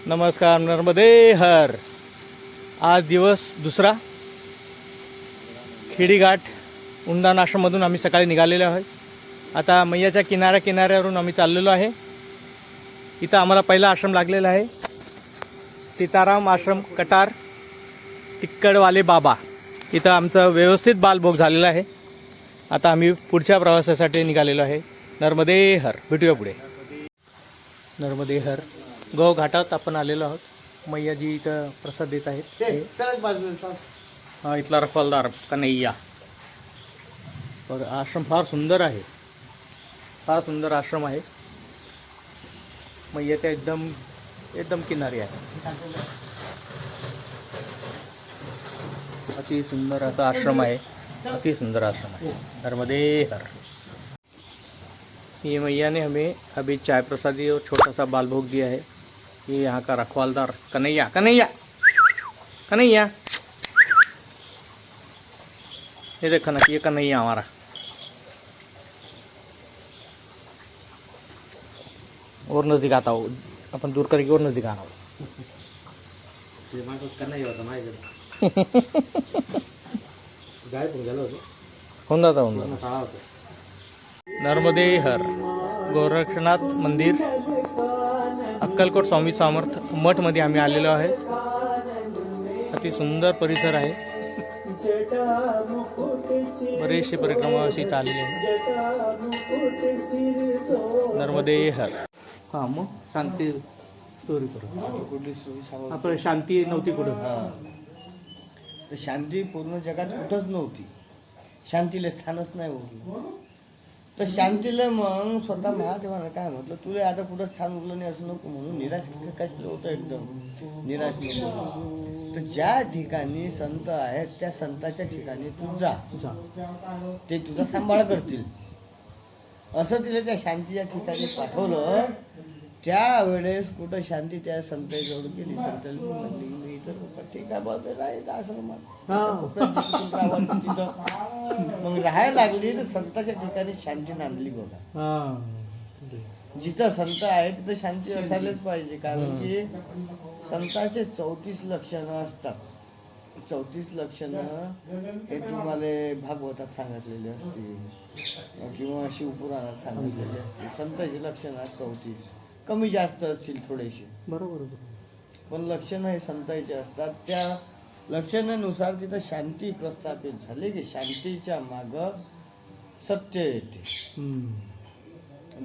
नमस्कार. नर्मदे हर. आज दिवस दुसरा. खेडीघाट उंडाण आश्रममधून आम्ही सकाळी निघालेलो आहे. आता मैयाच्या किनाऱ्यावरून आम्ही चाललेलो आहे. इथं आम्हाला पहिला आश्रम लागलेला आहे, सीताराम आश्रम कटार टिक्कडवाले बाबा. इथं आमचं व्यवस्थित बालभोग झालेला आहे. आता आम्ही पुढच्या प्रवासासाठी निघालेलो आहे. नर्मदे हर. भेटूया पुढे. नर्मदे हर गो घाटात आपण आलेलो आहोत. मैयाजी इथं प्रसाद देत आहेत. हा, इथला रखवालदार कन्हैया. तर आश्रम फार सुंदर आहे, फार सुंदर आश्रम आहे. मैयाच्या एकदम किनारी आहे. अति सुंदर असा आश्रम आहे, अति सुंदर आश्रम आहे. नर्मदे हर. ये मैया ने हमें अभी चाय प्रसादी और छोटा सा बाल भोग दिया है. ये यहाँ का रखवालदार कन्हैया कन्हैया कन्हैया. ये देखो ना, ये कन्हैया हमारा. और नजदीक आता हो, अपन दूर करके और नजदीक आना हो. होऊन जाता. नर्मदे हर. गोरक्षनाथ मंदिर, अक्कलकोट स्वामी समर्थ मठमध्ये आम्ही आलेलो आहे. अति सुंदर परिसर आहे. बरेचसे परिक्रमा अशी इथं आलेली आहे. नर्मदे हर. हां, मग शांती स्टोरी करू. आपण शांती नव्हती कुठं. तर शांती पूर्ण जगात कुठंच नव्हती. शांतीला स्थानच नाही उरलं. तर शांतीला मग स्वतः महादेवानं काय म्हटलं, तुला आता कुठं स्थान उरलं नाही असं नको म्हणून निराश कशाला होतं, एकदम निराश नको. तर ज्या ठिकाणी संत आहेत त्या संताच्या ठिकाणी तू जा, ते तुझा सांभाळ करतील असं तिला त्या शांतीच्या ठिकाणी पाठवलं. त्यावेळेस कुठं शांती त्या संताजवळ गेली. संताला म्हणली, मी तर ठीक आहे बाबा आहे आश्रमात, तिथं मग राहायला लागली. तर संताच्या ठिकाणी शांती नांदली बघा. जिथं संत आहे तिथं शांती असायलाच पाहिजे. कारण की संताचे 34 लक्षणं असतात. 34 लक्षणं हे तुम्हाला भागवतात सांगितलेले असते किंवा शिवपुराणात सांगितलेले असते. संताची लक्षणं 34, कमी जास्त असतील थोडेसे, बरोबर, पण लक्षणं हे संतांचे असतात. त्या लक्षणानुसार तिथं शांती प्रस्थापित झाली की शांतीच्या माग सत्य येते,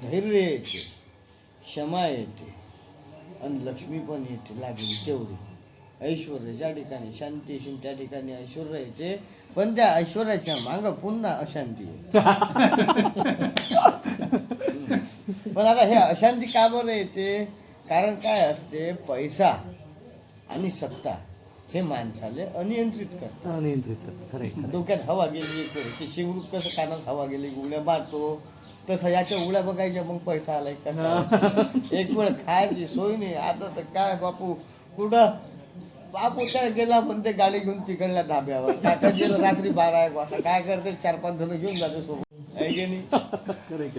धैर्य येते, क्षमा येते आणि लक्ष्मी पण येते लागली तेवढी. ऐश्वर्य ज्या ठिकाणी शांती येते त्या ठिकाणी ऐश्वर्य येते, पण त्या ऐश्वर्याच्या माग पुन्हा अशांती येते. पण आता हे अशांती का बरं येते? कारण काय असते, पैसा आणि सत्ता हे माणसाले अनियंत्रित करतात. डोक्यात हवा गेली की शिवरूप कसं कानात हवा गेली गुळ्या मारतो, तसं याच्या उड्या बघायच्या मग पैसा आलाय कसा. एक वेळ खायची सोय नाही. आता तर काय बापू कुठं बापू काय गेला पण ते गाडी घेऊन तिकडल्या धाब्यावर काय गेलं रात्री 12-1 वाजता. काय करते, 4-5 जण घेऊन जाते सोबत, आहे की नाही.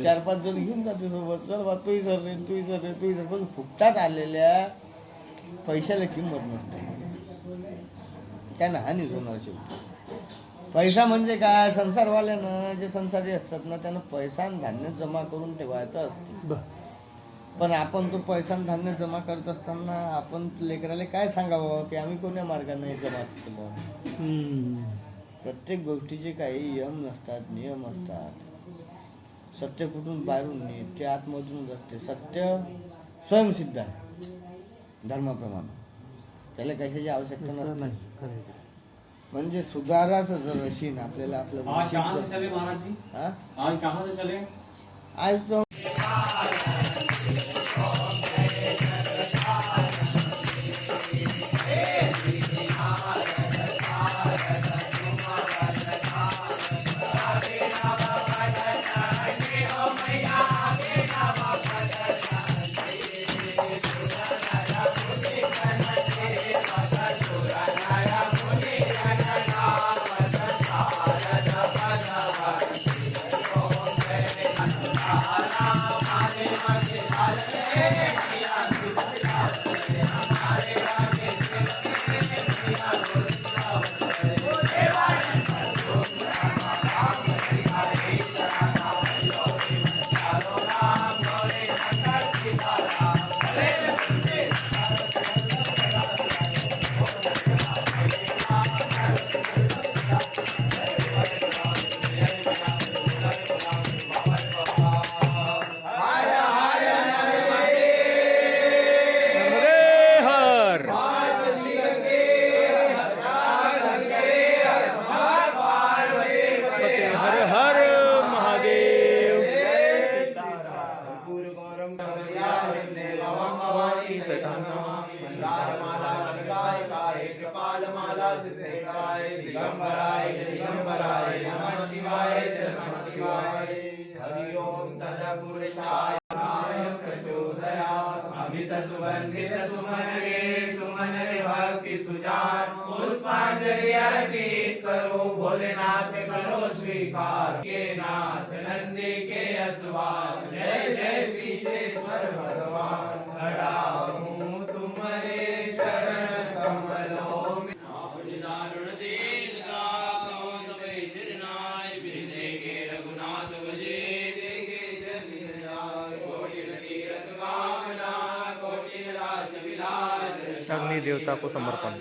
4-5 जण घेऊन जाते सोबत. चल बा तूही सर रे, तूही सर रे, तूही सर. पण फुकटात आलेल्या पैशाला किंमत नसते, त्यांना हानीच होणार शेवटी. पैसा म्हणजे काय, संसारवाल्यानं जे संसारी असतात ना त्यांना पैसा आणि धान्य जमा करून ठेवायचं असतं. पण आपण तो पैसा आणि धान्य जमा करत असताना आपण लेकराला काय सांगावं की आम्ही कोण्या मार्गाने जमा केलं. प्रत्येक गोष्टीचे काही नियम नसतात, नियम असतात. सत्य कुठून बाहेरून नाही, ते आतमधूनच असते. सत्य स्वयंसिद्ध आहे धर्माप्रमाणे, त्याला कशाची आवश्यकता नसते. म्हणजे सुधाराच जर अशीन आपल्याला आपलं आज तो Hara नर्मदे हर. हर हर महादेव. पुष्पांजलि अर्पित करो भोलेनाथ करो स्वीकार के नाथ नंदी के अस्वार जय जय पीतेश्वर भगवान खड़ा हूँ तुम्हारे चरण कमलों में अपनी दारुण दीन का कौन सबे सिरनाय बिरने के रघुनाथ बजे देखे जन जाय कोटि तीरथ कामना कोटि रास विलास अग्नि देवता को समर्पण.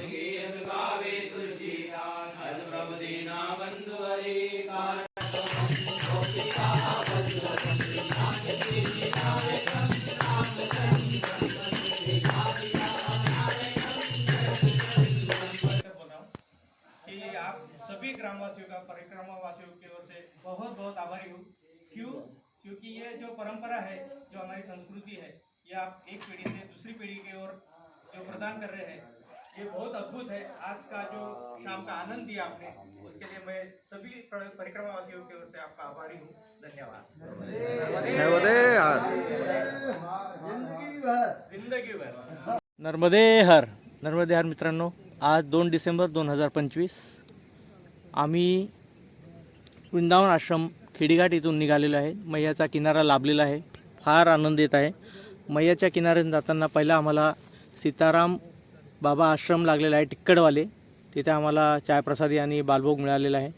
कि आप सभी ग्रामवासियों का परिक्रमा वासियों की ओर से बहुत बहुत आभारी हूँ। क्योंकि ये जो परंपरा है, जो हमारी संस्कृति है, ये आप एक पीढ़ी से दूसरी पीढ़ी की ओर जो प्रदान कर रहे हैं, ये बहुत अद्भुत है। आज का जो शाम का आनंद दिया आपने, उसके लिए मैं सभी परिक्रमा वासियों की ओर से आपका आभारी हूँ। धन्यवाद। नर्मदे हर. जिंदगी भर. नर्मदे हर. नर्मदे हर मित्रांनो, आज 2 डिसेंबर 2025 आम्ही वृंदावन आश्रम खेडीघाट इथून निघालेलो आहे. मैयाचा किनारा लाभलेला आहे. फार आनंद येत आहे. मैयाच्या किनाऱ्यात जाताना पहिला आम्हाला सीताराम बाबा आश्रम लागलेला आहे, टिक्कडवाले. तिथे आम्हाला चायप्रसादी आणि बालभोग मिळालेला आहे.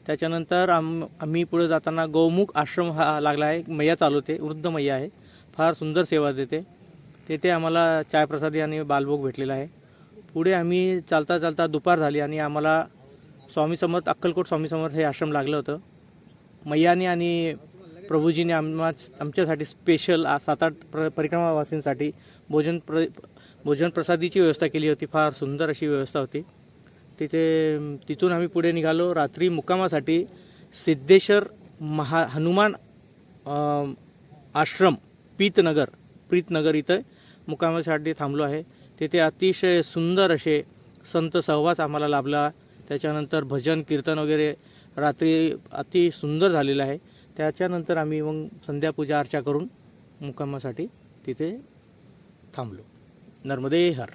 त्याच्यानंतर आम्ही पुढे जाताना गौमुख आश्रम हा लागला आहे. मैया चालवते, वृद्ध मैया आहे, फार सुंदर सेवा देते. तेथे आम्हाला चायप्रसादी आणि बालभोग भेटलेला आहे. पुढे आम्ही चालता चालता दुपार झाली आणि आम्हाला स्वामी समर्थ, अक्कलकोट स्वामी समर्थ हे आश्रम लागलं होतं. मैयाने आणि प्रभूजीने आमच्यासाठी स्पेशल 7-8 परिक्रमावासींसाठी भोजन प्रसादीची व्यवस्था केली होती. फार सुंदर अशी व्यवस्था होती. तिथून आम्ही पुढे निघालो. रात्री मुक्कामासाठी सिद्धेश्वर हनुमान आश्रम प्रीतनगर इथं मुक्कामासाठी थांबलो आहे. तिथे अतिशय सुंदर असे संत सहवास आम्हाला लाभला. त्याच्यानंतर भजन कीर्तन वगैरे रात्री अति सुंदर झालेलं आहे. त्याच्यानंतर आम्ही मग संध्यापूजा अर्चा करून मुक्कामासाठी तिथे थांबलो. नर्मदे हर.